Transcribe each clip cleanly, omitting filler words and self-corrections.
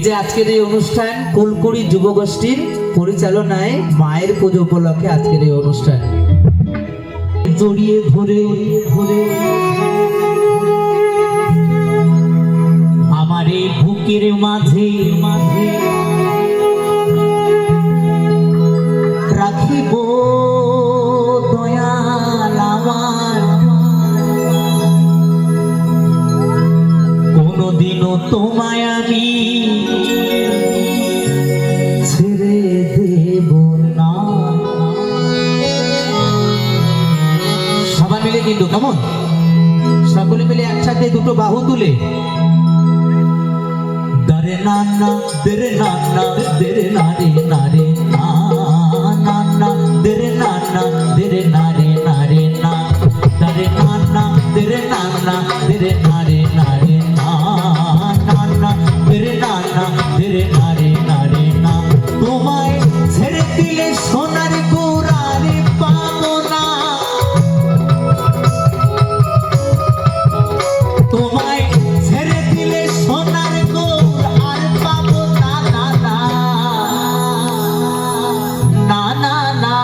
যে আজকের এই অনুষ্ঠান কুলকুড়ি যুবগোষ্ঠীর পরিচালনায় মায়ের পুজো উপলক্ষে আজকের এই অনুষ্ঠান জড়িয়ে ধরে আমার এই বুকের মাঝে রাখিব দয়াল আমার, কোনদিনও তোমায় আমি ছেড়ে দেব না। সবাই মিলে কিন্তু কেমন সকলে মিলে একসাথে দুটো বাহু তুলে দরে নানা দরে নানা দরে নারে নারে না নানা দরে নানা দরে নারে নারে না দরে নানা দরে নানা দরে নারে নারে না নানা দরে নানা দরে নারে নারে না। তোমায় ছেড়ে দিলে সোনার গোড়ারে পাবো না, তোমায় ছেড়ে দিলে সোনার গোড় আর পাবো না না না না না না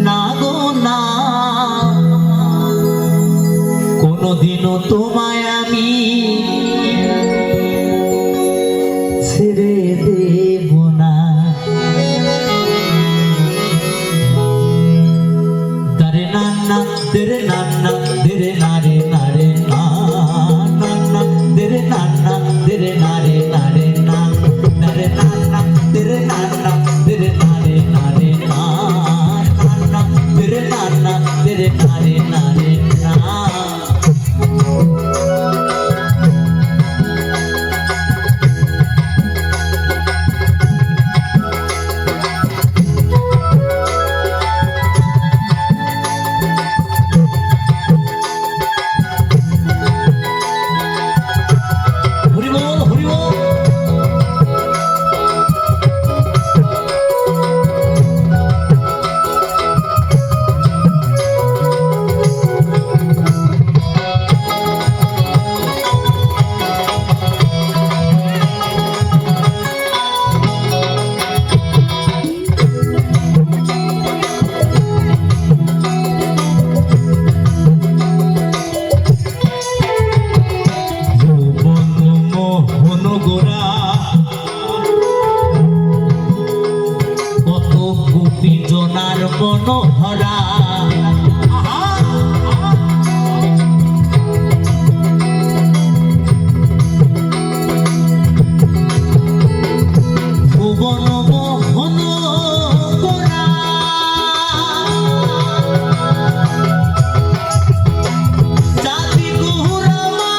না গো না, কোনদিনও তোমায় আমি ছেড়ে দেব না। দরে নানা দরে নানা দরে নারে নারে না নানা দরে নানা দরে নারে নারে না দরে নানা দরে নানা দরে নারে নারে না নানা দরে নানা দরে নারে নারে না। কত গোপী জনার মনোহরা ভুবন মোহন গোরা জাতি গুহরমা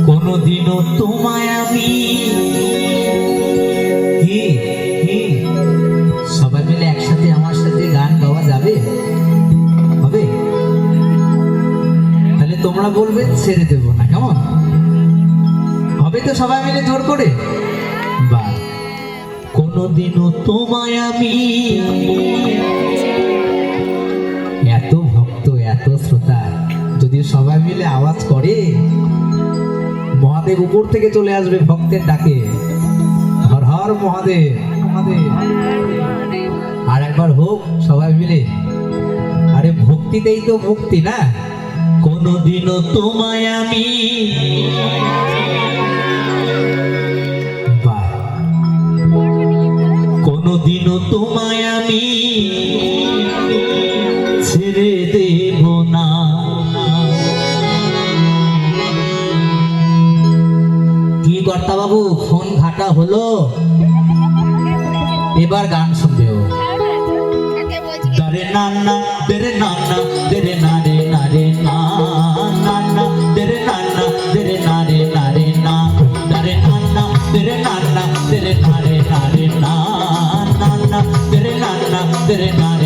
কোনদিনও তোমায় আমি সবাই মিলে একসাথে আমার সাথে গান গাওয়া যাবে হবে? তাহলে তোমরা বলবে ছেড়ে দেবো না, কেমন হবে তো? সবাই মিলে জোর করে বা কোনদিনও তোমায় আমি, এত ভক্ত এত শ্রোতা যদি সবাই মিলে আওয়াজ করে মহাদেব উপর থেকে চলে আসবে ভক্তের ডাকে, হর হর মহাদেব মহাদেব। আর একবার হোক সবাই মিলে, আরে ভক্তিতেই তো মুক্তি না। কোনদিনও তোমায় আমি কোন কোনোদিনও তোমায় আমি ছেড়ে দেব না। কি কর্তা বাবু, ফোন ঘাটা হলো, এবার গান শুনবেও। দরে নান্না দেরে নান্না দেরে নারে নারে না, নান্না দেরে নান্না দেরে নারে নারে না, দরে নান্না দেরে নান্না দেরে নারে নারে না, নান্না দেরে নান্না দেরে নারে